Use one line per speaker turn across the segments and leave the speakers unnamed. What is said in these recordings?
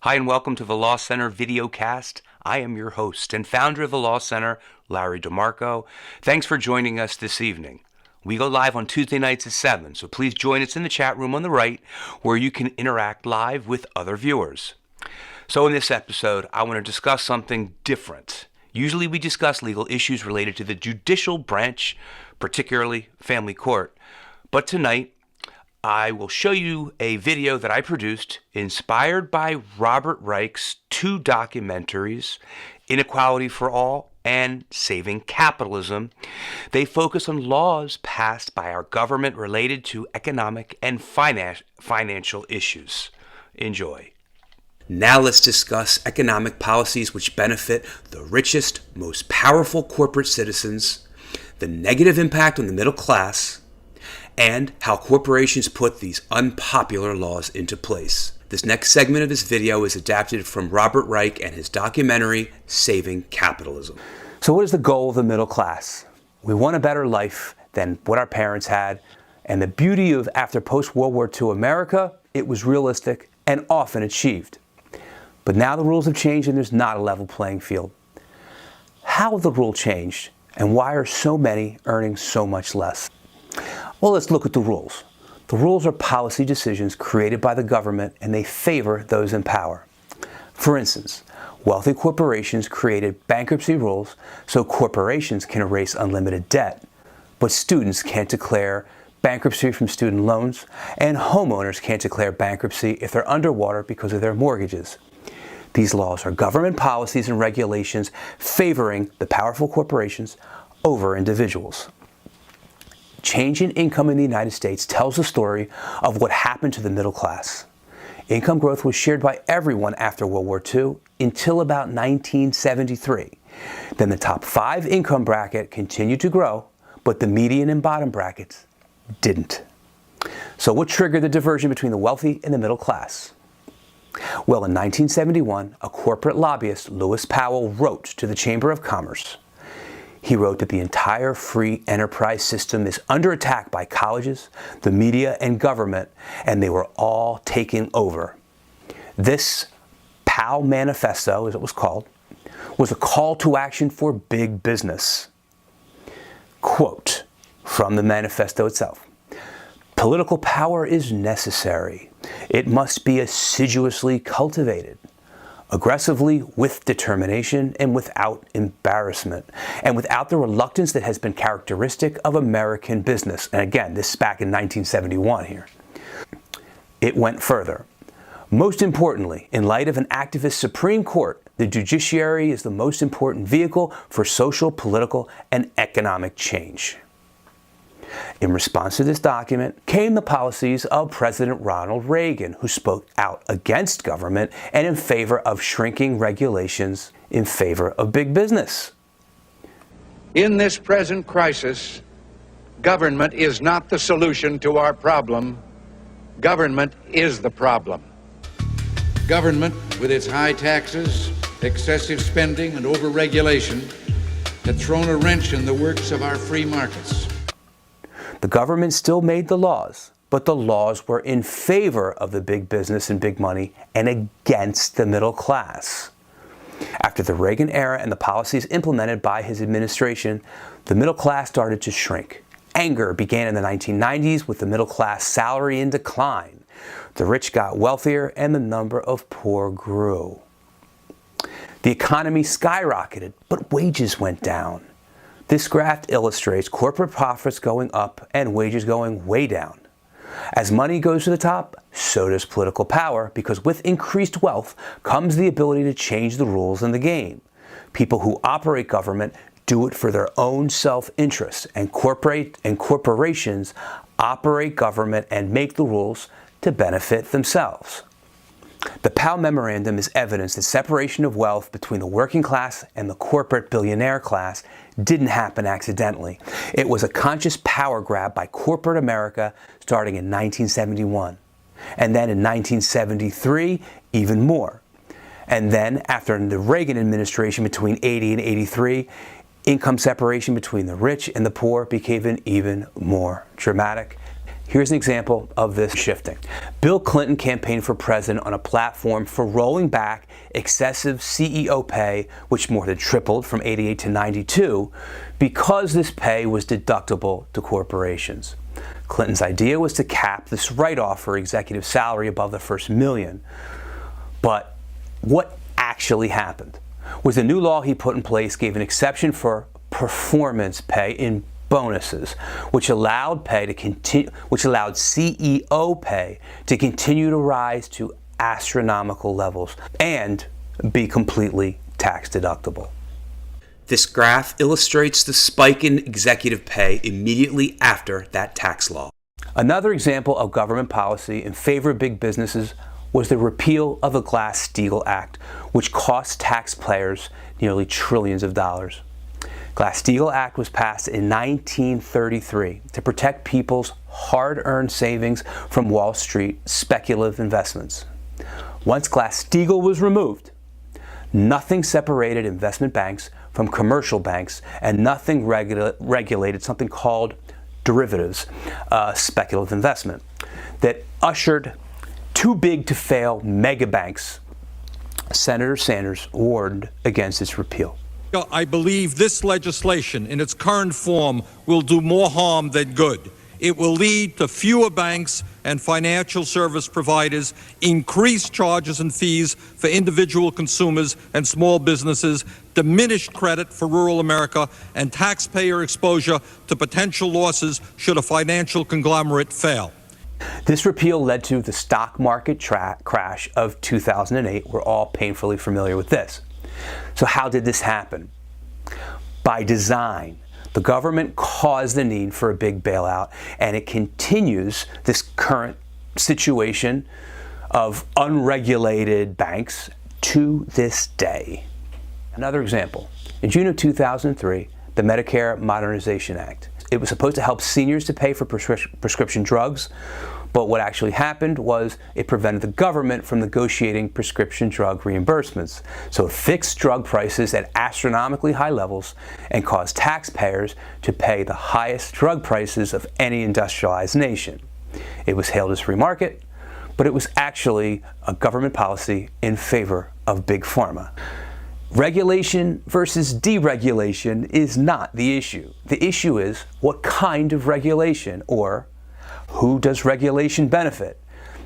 Hi and welcome to the Law Center videocast. I am your host and founder of the Law Center, Larry DeMarco. Thanks for joining us this evening. We go live on Tuesday nights at 7, so please join us in the chat room on the right where you can interact live with other viewers. So in this episode, I want to discuss something different. Usually we discuss legal issues related to the judicial branch, particularly family court. But tonight, I will show you a video that I produced inspired by Robert Reich's two documentaries, Inequality for All and Saving Capitalism. They focus on laws passed by our government related to economic and financial issues. Enjoy. Now let's discuss economic policies which benefit the richest, most powerful corporate citizens, the negative impact on the middle class, and how corporations put these unpopular laws into place. This next segment of this video is adapted from Robert Reich and his documentary, Saving Capitalism. So what is the goal of the middle class? We want a better life than what our parents had, and the beauty of after post-World War II America, it was realistic and often achieved. But now the rules have changed and there's not a level playing field. How have the rules changed, and why are so many earning so much less? Well, let's look at the rules. The rules are policy decisions created by the government, and they favor those in power. For instance, wealthy corporations created bankruptcy rules so corporations can erase unlimited debt, but students can't declare bankruptcy from student loans, and homeowners can't declare bankruptcy if they're underwater because of their mortgages. These laws are government policies and regulations favoring the powerful corporations over individuals. Change in income in the United States tells the story of what happened to the middle class. Income growth was shared by everyone after World War II until about 1973. Then the top 5 income bracket continued to grow, but the median and bottom brackets didn't. So what triggered the diversion between the wealthy and the middle class? Well, in 1971, a corporate lobbyist, Lewis Powell, wrote to the Chamber of Commerce. He wrote that the entire free enterprise system is under attack by colleges, the media, and government, and they were all taking over. This Powell Manifesto, as it was called, was a call to action for big business. Quote from the manifesto itself: "Political power is necessary. It must be assiduously cultivated, aggressively, with determination and without embarrassment, and without the reluctance that has been characteristic of American business." And again, this is back in 1971 here. It went further. "Most importantly, in light of an activist Supreme Court, the judiciary is the most important vehicle for social, political, and economic change." In response to this document came the policies of President Ronald Reagan, who spoke out against government and in favor of shrinking regulations in favor of big business.
In this present crisis, government is not the solution to our problem. Government is the problem. Government, with its high taxes, excessive spending, and overregulation, had thrown a wrench in the works of our free markets.
The government still made the laws, but the laws were in favor of the big business and big money and against the middle class. After the Reagan era and the policies implemented by his administration, the middle class started to shrink. Anger began in the 1990s with the middle class salary in decline. The rich got wealthier and the number of poor grew. The economy skyrocketed, but wages went down. This graph illustrates corporate profits going up and wages going way down. As money goes to the top, so does political power, because with increased wealth comes the ability to change the rules in the game. People who operate government do it for their own self-interest, and corporations operate government and make the rules to benefit themselves. The Powell Memorandum is evidence that separation of wealth between the working class and the corporate billionaire class didn't happen accidentally. It was a conscious power grab by corporate America starting in 1971. And then in 1973, even more. And then after the Reagan administration between 80 and 83, income separation between the rich and the poor became even more dramatic. Here's an example of this shifting. Bill Clinton campaigned for president on a platform for rolling back excessive CEO pay, which more than tripled from 88 to 92, because this pay was deductible to corporations. Clinton's idea was to cap this write-off for executive salary above the first million. But what actually happened was the new law he put in place gave an exception for performance pay in bonuses, which allowed CEO pay to continue to rise to astronomical levels and be completely tax deductible. This graph illustrates the spike in executive pay immediately after that tax law. Another example of government policy in favor of big businesses was the repeal of the Glass-Steagall Act, which cost taxpayers nearly trillions of dollars. Glass-Steagall Act was passed in 1933 to protect people's hard-earned savings from Wall Street speculative investments. Once Glass-Steagall was removed, nothing separated investment banks from commercial banks, and nothing regulated something called derivatives, speculative investment, that ushered too big to fail mega banks. Senator Sanders warned against its repeal.
I believe this legislation in its current form will do more harm than good. It will lead to fewer banks and financial service providers, increased charges and fees for individual consumers and small businesses, diminished credit for rural America, and taxpayer exposure to potential losses should a financial conglomerate fail.
This repeal led to the stock market crash of 2008. We're all painfully familiar with this. So how did this happen? By design. The government caused the need for a big bailout, and it continues this current situation of unregulated banks to this day. Another example. In June of 2003, the Medicare Modernization Act. It was supposed to help seniors to pay for prescription drugs, but what actually happened was it prevented the government from negotiating prescription drug reimbursements. So it fixed drug prices at astronomically high levels and caused taxpayers to pay the highest drug prices of any industrialized nation. It was hailed as free market, but it was actually a government policy in favor of big pharma. Regulation versus deregulation is not the issue. The issue is what kind of regulation, or who does regulation benefit?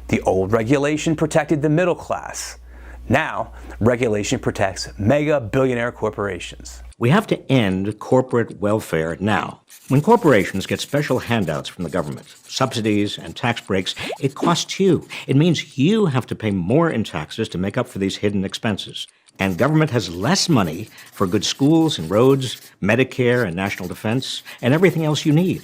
The old regulation protected the middle class. Now, regulation protects mega billionaire corporations.
We have to end corporate welfare now. When corporations get special handouts from the government, subsidies and tax breaks, it costs you. It means you have to pay more in taxes to make up for these hidden expenses. And government has less money for good schools and roads, Medicare and national defense, and everything else you need.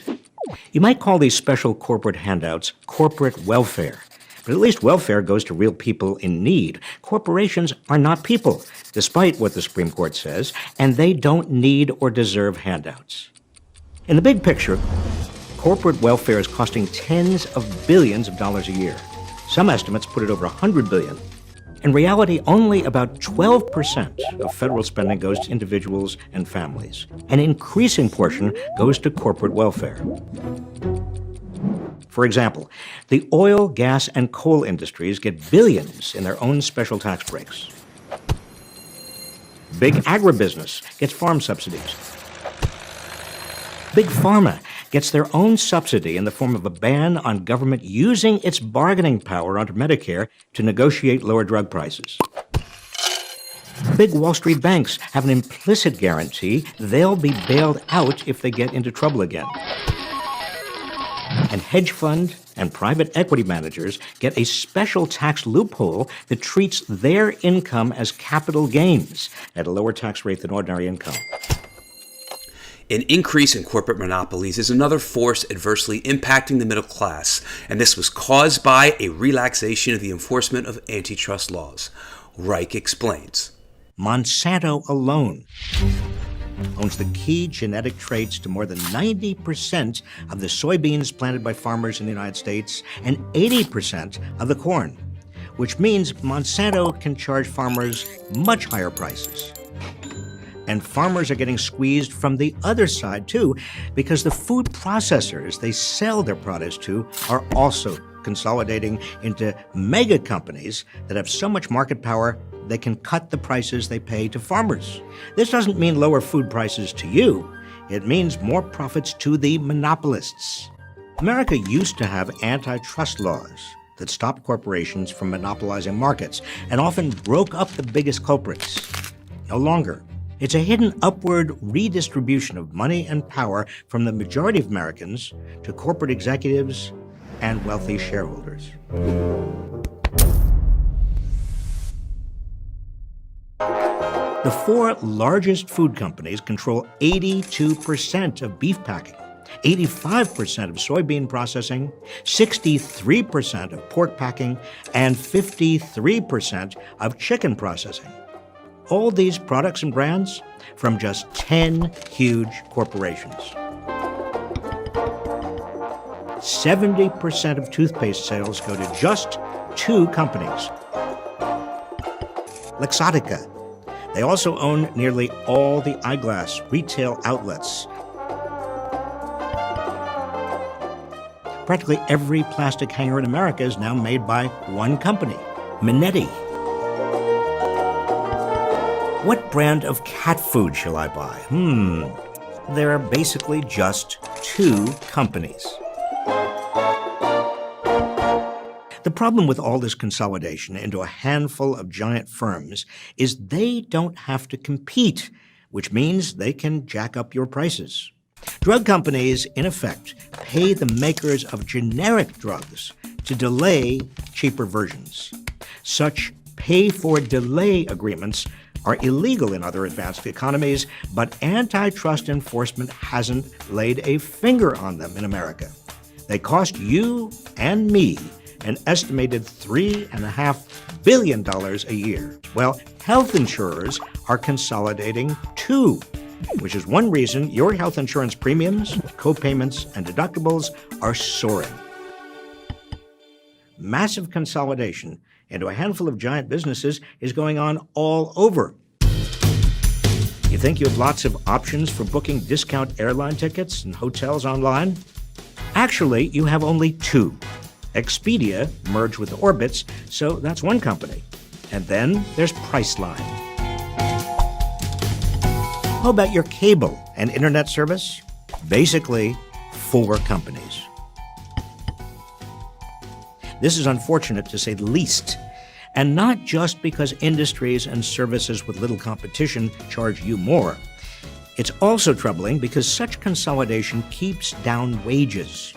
You might call these special corporate handouts corporate welfare. But at least welfare goes to real people in need. Corporations are not people, despite what the Supreme Court says, and they don't need or deserve handouts. In the big picture, corporate welfare is costing tens of billions of dollars a year. Some estimates put it over $100 billion. In reality, only about 12% of federal spending goes to individuals and families. An increasing portion goes to corporate welfare. For example, the oil, gas, and coal industries get billions in their own special tax breaks. Big agribusiness gets farm subsidies. Big pharma gets their own subsidy in the form of a ban on government using its bargaining power under Medicare to negotiate lower drug prices. Big Wall Street banks have an implicit guarantee they'll be bailed out if they get into trouble again. And hedge fund and private equity managers get a special tax loophole that treats their income as capital gains at a lower tax rate than ordinary income.
An increase in corporate monopolies is another force adversely impacting the middle class, and this was caused by a relaxation of the enforcement of antitrust laws. Reich explains.
Monsanto alone owns the key genetic traits to more than 90% of the soybeans planted by farmers in the United States and 80% of the corn, which means Monsanto can charge farmers much higher prices. And farmers are getting squeezed from the other side, too, because the food processors they sell their produce to are also consolidating into mega companies that have so much market power they can cut the prices they pay to farmers. This doesn't mean lower food prices to you. It means more profits to the monopolists. America used to have antitrust laws that stopped corporations from monopolizing markets and often broke up the biggest culprits. No longer. It's a hidden upward redistribution of money and power from the majority of Americans to corporate executives and wealthy shareholders. The four largest food companies control 82% of beef packing, 85% of soybean processing, 63% of pork packing, and 53% of chicken processing. All these products and brands from just 10 huge corporations. 70% of toothpaste sales go to just 2 companies. Luxottica. They also own nearly all the eyeglass retail outlets. Practically every plastic hanger in America is now made by one company, Minetti. What brand of cat food shall I buy? There are basically just 2 companies. The problem with all this consolidation into a handful of giant firms is they don't have to compete, which means they can jack up your prices. Drug companies, in effect, pay the makers of generic drugs to delay cheaper versions. Such pay-for-delay agreements are illegal in other advanced economies, but antitrust enforcement hasn't laid a finger on them in America. They cost you and me an estimated $3.5 billion a year. Well, health insurers are consolidating too, which is one reason your health insurance premiums, co-payments, and deductibles are soaring. Massive consolidation into a handful of giant businesses is going on all over. You think you have lots of options for booking discount airline tickets and hotels online? Actually, you have only 2. Expedia merged with Orbitz, so that's one company. And then there's Priceline. How about your cable and internet service? Basically, 4 companies. This is unfortunate to say the least, and not just because industries and services with little competition charge you more. It's also troubling because such consolidation keeps down wages.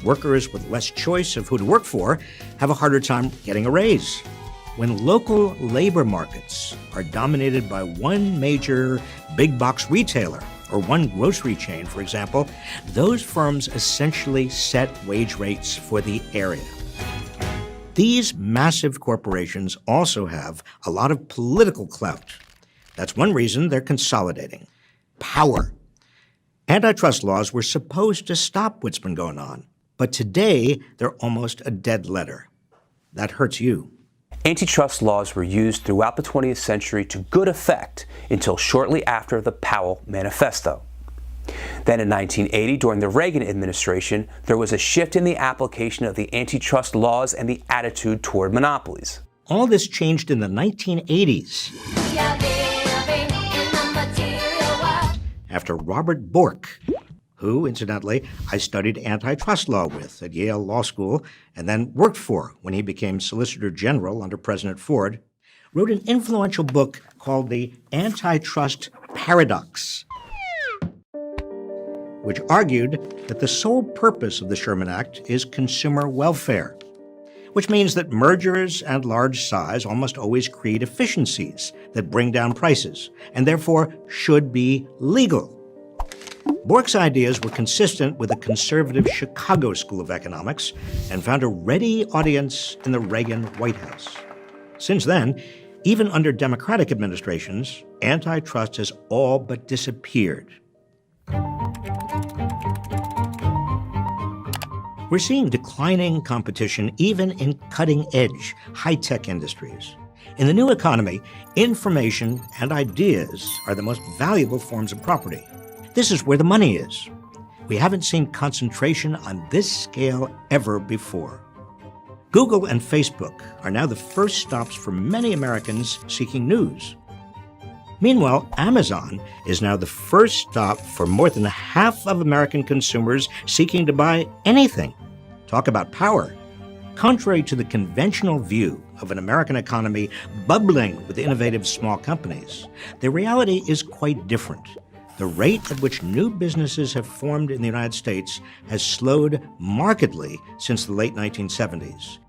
Workers with less choice of who to work for have a harder time getting a raise. When local labor markets are dominated by one major big box retailer or one grocery chain, for example, those firms essentially set wage rates for the area. These massive corporations also have a lot of political clout. That's one reason they're consolidating. Power. Antitrust laws were supposed to stop what's been going on, but today they're almost a dead letter. That hurts you.
Antitrust laws were used throughout the 20th century to good effect until shortly after the Powell Manifesto. Then in 1980, during the Reagan administration, there was a shift in the application of the antitrust laws and the attitude toward monopolies.
All this changed in the 1980s. After Robert Bork, who, incidentally, I studied antitrust law with at Yale Law School and then worked for when he became Solicitor General under President Ford, wrote an influential book called The Antitrust Paradox, which argued that the sole purpose of the Sherman Act is consumer welfare, which means that mergers and large size almost always create efficiencies that bring down prices and therefore should be legal. Bork's ideas were consistent with the conservative Chicago School of Economics and found a ready audience in the Reagan White House. Since then, even under Democratic administrations, antitrust has all but disappeared. We're seeing declining competition even in cutting-edge, high-tech industries. In the new economy, information and ideas are the most valuable forms of property. This is where the money is. We haven't seen concentration on this scale ever before. Google and Facebook are now the first stops for many Americans seeking news. Meanwhile, Amazon is now the first stop for more than half of American consumers seeking to buy anything. Talk about power. Contrary to the conventional view of an American economy bubbling with innovative small companies, the reality is quite different. The rate at which new businesses have formed in the United States has slowed markedly since the late 1970s.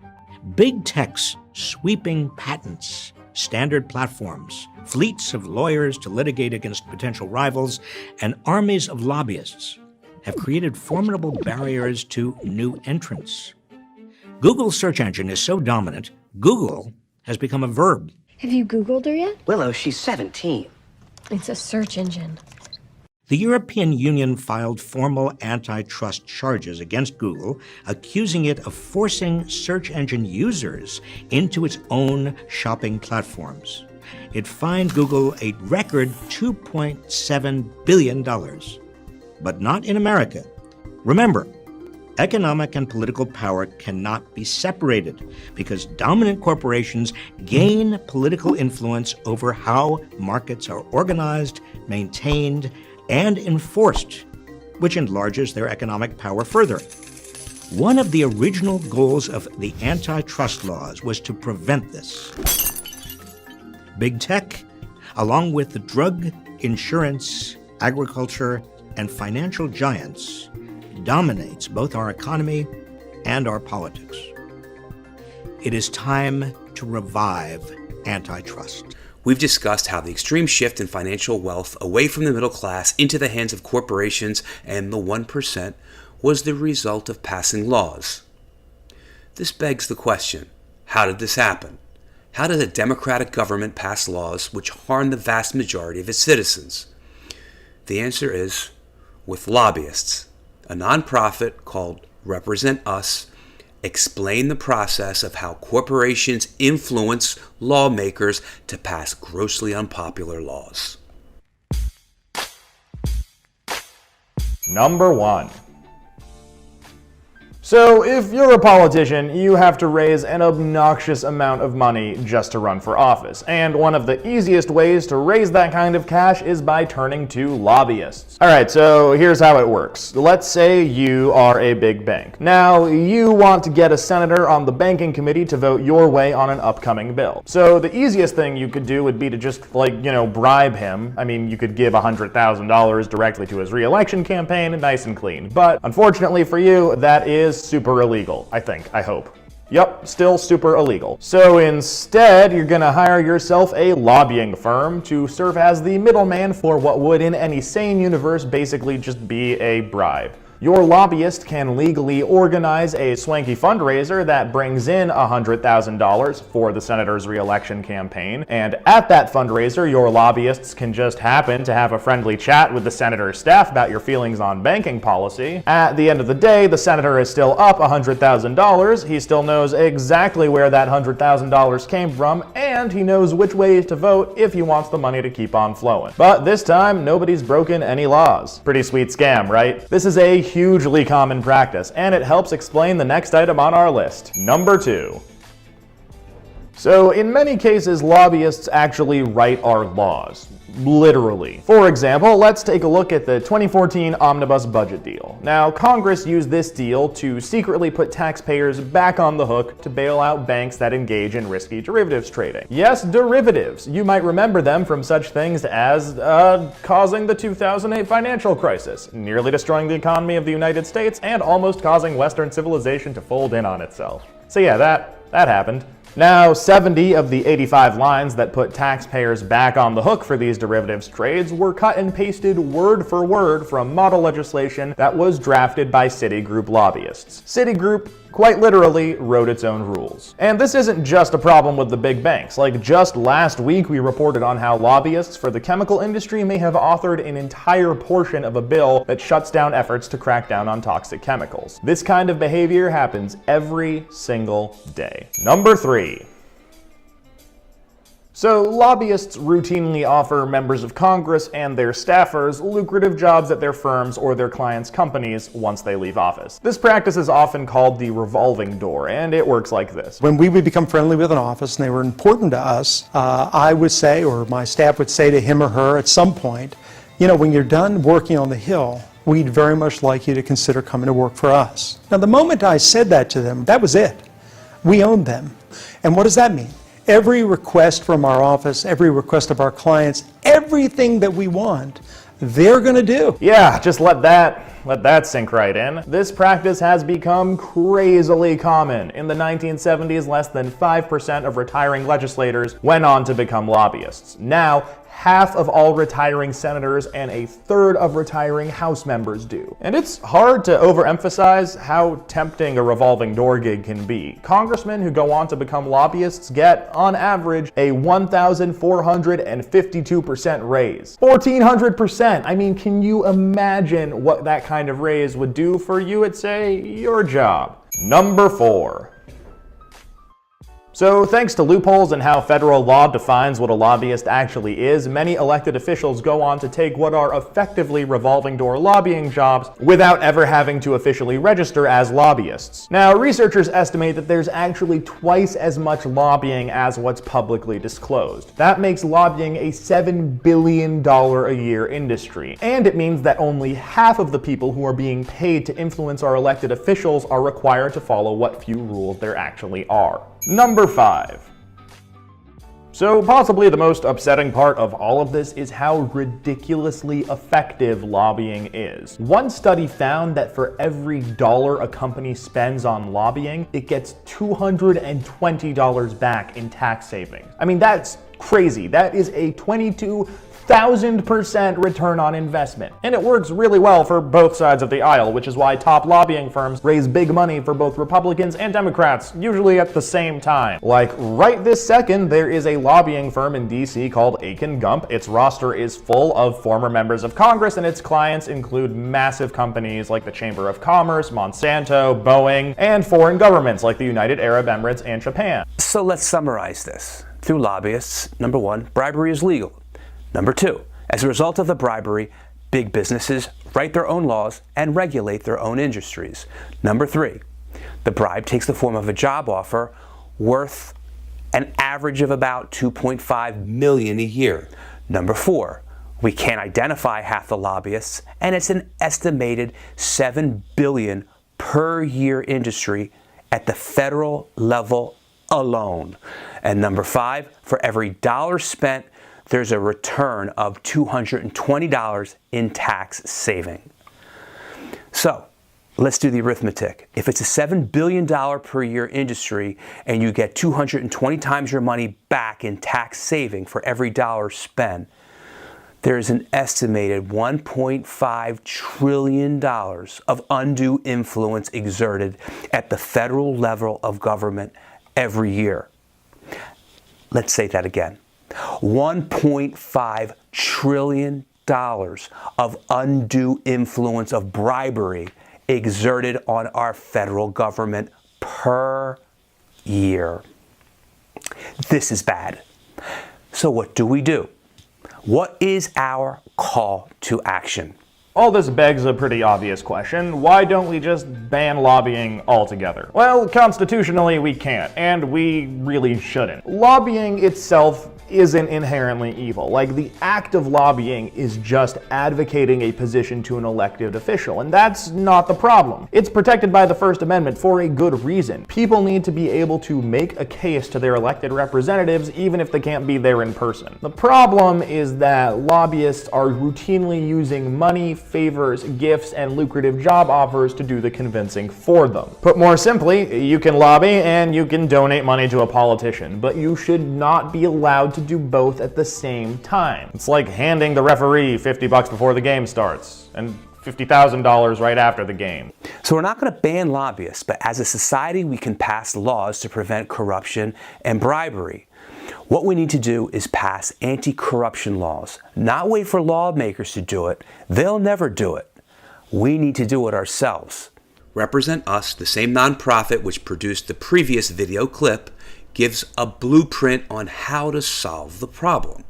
Big tech's sweeping patents, standard platforms, fleets of lawyers to litigate against potential rivals, and armies of lobbyists have created formidable barriers to new entrants. Google's search engine is so dominant, Google has become a verb.
Have you Googled her yet?
Willow, she's 17.
It's a search engine.
The European Union filed formal antitrust charges against Google, accusing it of forcing search engine users into its own shopping platforms. It fined Google a record $2.7 billion. But not in America. Remember, economic and political power cannot be separated because dominant corporations gain political influence over how markets are organized, maintained, and enforced, which enlarges their economic power further. One of the original goals of the antitrust laws was to prevent this. Big tech, along with the drug, insurance, agriculture, and financial giants, dominates both our economy and our politics. It is time to revive antitrust.
We've discussed how the extreme shift in financial wealth away from the middle class into the hands of corporations and the 1% was the result of passing laws. This begs the question, how did this happen? How did a democratic government pass laws which harm the vast majority of its citizens? The answer is with lobbyists. A nonprofit called Represent Us explain the process of how corporations influence lawmakers to pass grossly unpopular laws.
Number 1. So, if you're a politician, you have to raise an obnoxious amount of money just to run for office. And one of the easiest ways to raise that kind of cash is by turning to lobbyists. Alright, so here's how it works. Let's say you are a big bank. Now, you want to get a senator on the banking committee to vote your way on an upcoming bill. So the easiest thing you could do would be to just, bribe him. I mean, you could give $100,000 directly to his re-election campaign, nice and clean. But unfortunately for you, that is super illegal, I hope. Yep, still super illegal. So instead, you're gonna hire yourself a lobbying firm to serve as the middleman for what would, in any sane universe, basically just be a bribe. Your lobbyist can legally organize a swanky fundraiser that brings in $100,000 for the senator's re-election campaign, and at that fundraiser, your lobbyists can just happen to have a friendly chat with the senator's staff about your feelings on banking policy. At the end of the day, the senator is still up $100,000, he still knows exactly where that $100,000 came from, and he knows which ways to vote if he wants the money to keep on flowing. But this time, nobody's broken any laws. Pretty sweet scam, right? This is a hugely common practice, and it helps explain the next item on our list. Number 2. So, in many cases, lobbyists actually write our laws. Literally. For example, let's take a look at the 2014 Omnibus Budget deal. Now, Congress used this deal to secretly put taxpayers back on the hook to bail out banks that engage in risky derivatives trading. Yes, derivatives. You might remember them from such things as causing the 2008 financial crisis, nearly destroying the economy of the United States, and almost causing Western civilization to fold in on itself. So yeah, that happened. Now, 70 of the 85 lines that put taxpayers back on the hook for these derivatives trades were cut and pasted word for word from model legislation that was drafted by Citigroup lobbyists. Citigroup, quite literally, wrote its own rules. And this isn't just a problem with the big banks. Like, just last week we reported on how lobbyists for the chemical industry may have authored an entire portion of a bill that shuts down efforts to crack down on toxic chemicals. This kind of behavior happens every single day. Number 3. So lobbyists routinely offer members of Congress and their staffers lucrative jobs at their firms or their clients' companies once they leave office. This practice is often called the revolving door, and it works like this.
When we would become friendly with an office and they were important to us, I would say, or my staff would say to him or her at some point, you know, when you're done working on the Hill, we'd very much like you to consider coming to work for us. Now, the moment I said that to them, that was it. We owned them. And what does that mean? Every request from our office, every request of our clients, everything that we want, they're going to do.
Yeah, just let that sink right in. This practice has become crazily common. In the 1970s, less than 5% of retiring legislators went on to become lobbyists. Now, half of all retiring senators and a third of retiring House members do. And it's hard to overemphasize how tempting a revolving door gig can be. Congressmen who go on to become lobbyists get, on average, a 1,452% raise. 1,400%! I mean, can you imagine what that kind of raise would do for you at, say, your job? Number 4. So thanks to loopholes in how federal law defines what a lobbyist actually is, many elected officials go on to take what are effectively revolving door lobbying jobs without ever having to officially register as lobbyists. Now, researchers estimate that there's actually twice as much lobbying as what's publicly disclosed. That makes lobbying a $7 billion a year industry, and it means that only half of the people who are being paid to influence our elected officials are required to follow what few rules there actually are. Number 5. So possibly the most upsetting part of all of this is how ridiculously effective lobbying is. One study found that for every dollar a company spends on lobbying, it gets $220 back in tax savings. I mean, that's crazy. That is a 22,000% return on investment. And it works really well for both sides of the aisle, which is why top lobbying firms raise big money for both Republicans and Democrats, usually at the same time. Like right this second, there is a lobbying firm in DC called Aiken Gump. Its roster is full of former members of Congress, and its clients include massive companies like the Chamber of Commerce, Monsanto, Boeing, and foreign governments like the United Arab Emirates and Japan.
So let's summarize this. Through lobbyists, number 1, bribery is legal. Number 2, as a result of the bribery, big businesses write their own laws and regulate their own industries. Number 3, the bribe takes the form of a job offer worth an average of about $2.5 million a year. Number 4, we can't identify half the lobbyists, and it's an estimated $7 billion per year industry at the federal level alone. And number 5, for every dollar spent, there's a return of $220 in tax saving. So let's do the arithmetic. If it's a $7 billion per year industry and you get 220 times your money back in tax saving for every dollar spent, there's an estimated $1.5 trillion of undue influence exerted at the federal level of government every year. Let's say that again. $1.5 trillion of undue influence of bribery exerted on our federal government per year. This is bad. So what do we do? What is our call to action?
All this begs a pretty obvious question. Why don't we just ban lobbying altogether? Well, constitutionally we can't, and we really shouldn't. Lobbying itself isn't inherently evil. Like, the act of lobbying is just advocating a position to an elected official, and that's not the problem. It's protected by the First Amendment for a good reason. People need to be able to make a case to their elected representatives even if they can't be there in person. The problem is that lobbyists are routinely using money, favors, gifts, and lucrative job offers to do the convincing for them. Put more simply, you can lobby and you can donate money to a politician, but you should not be allowed to do both at the same time. It's like handing the referee $50 before the game starts and $50,000 right after the game.
So we're not going to ban lobbyists, but as a society we can pass laws to prevent corruption and bribery. What we need to do is pass anti-corruption laws, not wait for lawmakers to do it. They'll never do it. We need to do it ourselves. Represent Us, the same nonprofit which produced the previous video clip, gives a blueprint on how to solve the problem.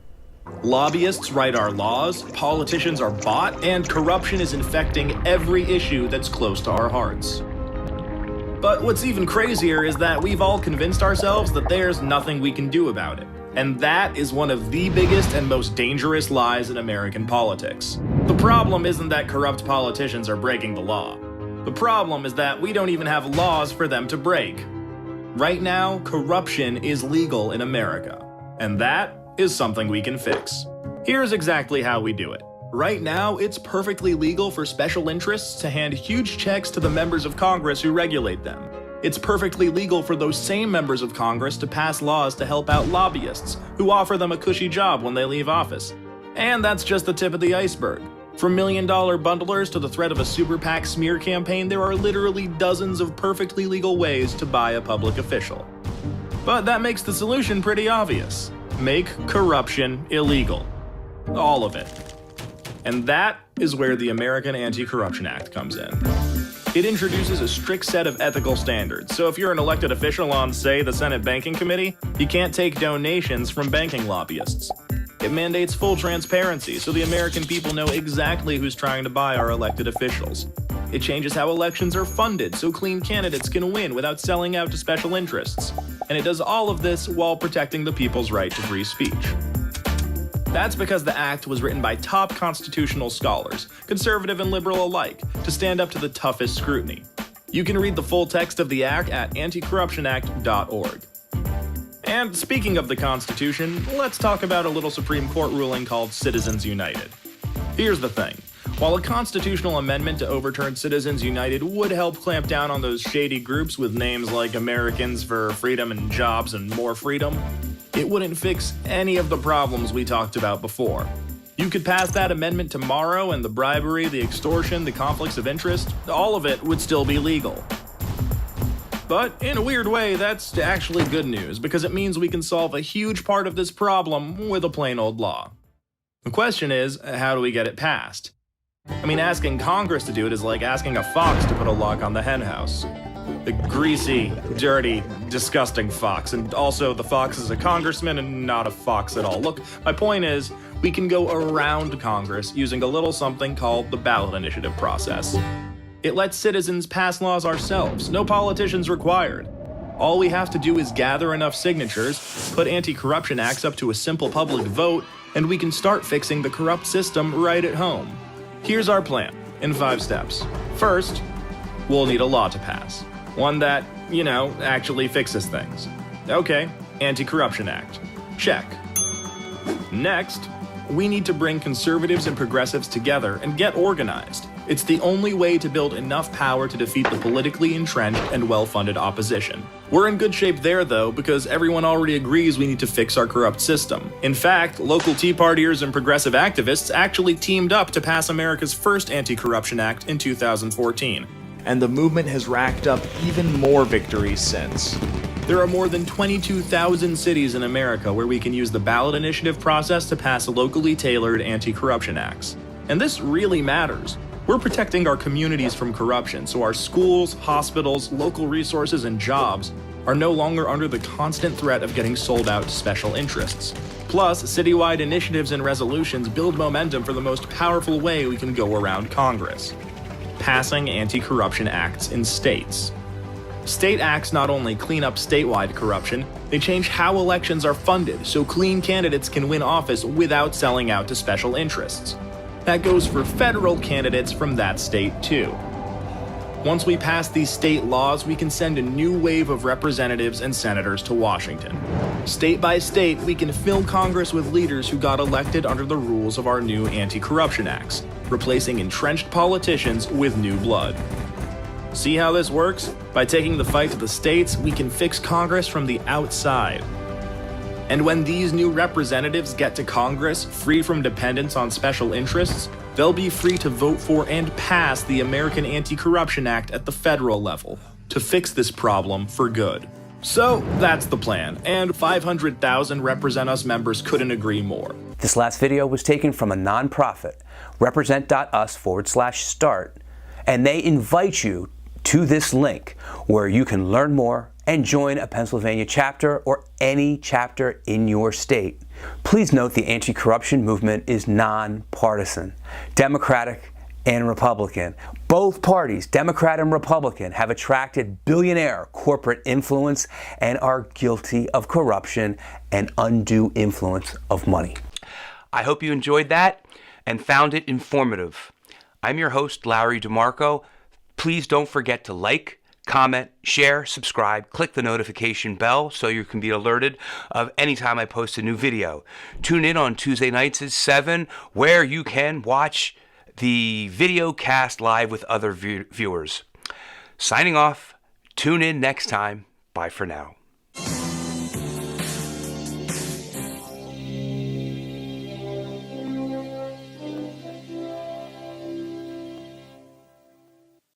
Lobbyists write our laws, politicians are bought, and corruption is infecting every issue that's close to our hearts. But what's even crazier is that we've all convinced ourselves that there's nothing we can do about it. And that is one of the biggest and most dangerous lies in American politics. The problem isn't that corrupt politicians are breaking the law. The problem is that we don't even have laws for them to break. Right now, corruption is legal in America, and that is something we can fix. Here's exactly how we do it. Right now, it's perfectly legal for special interests to hand huge checks to the members of Congress who regulate them. It's perfectly legal for those same members of Congress to pass laws to help out lobbyists who offer them a cushy job when they leave office. And that's just the tip of the iceberg. From million-dollar bundlers to the threat of a super PAC smear campaign, there are literally dozens of perfectly legal ways to buy a public official. But that makes the solution pretty obvious. Make corruption illegal. All of it. And that is where the American Anti-Corruption Act comes in. It introduces a strict set of ethical standards, so if you're an elected official on, say, the Senate Banking Committee, you can't take donations from banking lobbyists. It mandates full transparency, so the American people know exactly who's trying to buy our elected officials. It changes how elections are funded, so clean candidates can win without selling out to special interests. And it does all of this while protecting the people's right to free speech. That's because the act was written by top constitutional scholars, conservative and liberal alike, to stand up to the toughest scrutiny. You can read the full text of the act at anticorruptionact.org. And speaking of the Constitution, let's talk about a little Supreme Court ruling called Citizens United. Here's the thing. While a constitutional amendment to overturn Citizens United would help clamp down on those shady groups with names like Americans for Freedom and Jobs and More Freedom, it wouldn't fix any of the problems we talked about before. You could pass that amendment tomorrow and the bribery, the extortion, the conflicts of interest, all of it would still be legal. But in a weird way, that's actually good news because it means we can solve a huge part of this problem with a plain old law. The question is, how do we get it passed? I mean, asking Congress to do it is like asking a fox to put a lock on the henhouse. The greasy, dirty, disgusting fox. And also, the fox is a congressman and not a fox at all. Look, my point is, we can go around Congress using a little something called the ballot initiative process. It lets citizens pass laws ourselves, no politicians required. All we have to do is gather enough signatures, put anti-corruption acts up to a simple public vote, and we can start fixing the corrupt system right at home. Here's our plan, in 5 steps. First, we'll need a law to pass. One that, actually fixes things. Okay, Anti-Corruption Act. Check. Next, we need to bring conservatives and progressives together and get organized. It's the only way to build enough power to defeat the politically entrenched and well-funded opposition. We're in good shape there, though, because everyone already agrees we need to fix our corrupt system. In fact, local Tea Partiers and progressive activists actually teamed up to pass America's first Anti-Corruption Act in 2014. And the movement has racked up even more victories since. There are more than 22,000 cities in America where we can use the ballot initiative process to pass locally tailored anti-corruption acts. And this really matters. We're protecting our communities from corruption, so our schools, hospitals, local resources, and jobs are no longer under the constant threat of getting sold out to special interests. Plus, citywide initiatives and resolutions build momentum for the most powerful way we can go around Congress: passing anti-corruption acts in states. State acts not only clean up statewide corruption, they change how elections are funded so clean candidates can win office without selling out to special interests. That goes for federal candidates from that state too. Once we pass these state laws, we can send a new wave of representatives and senators to Washington. State by state, we can fill Congress with leaders who got elected under the rules of our new anti-corruption acts, replacing entrenched politicians with new blood. See how this works? By taking the fight to the states, we can fix Congress from the outside. And when these new representatives get to Congress, free from dependence on special interests, they'll be free to vote for and pass the American Anti-Corruption Act at the federal level to fix this problem for good. So that's the plan, and 500,000 Represent Us members couldn't agree more.
This last video was taken from a nonprofit, represent.us/start, and they invite you to this link where you can learn more and join a Pennsylvania chapter or any chapter in your state. Please note the anti-corruption movement is nonpartisan, Democratic and Republican. Both parties, Democrat and Republican, have attracted billionaire corporate influence and are guilty of corruption and undue influence of money. I hope you enjoyed that and found it informative. I'm your host, Larry DeMarco. Please don't forget to like, comment, share, subscribe, click the notification bell so you can be alerted of any time I post a new video. Tune in on Tuesday nights at 7 where you can watch the video cast live with other viewers. Signing off. Tune in next time. Bye for now.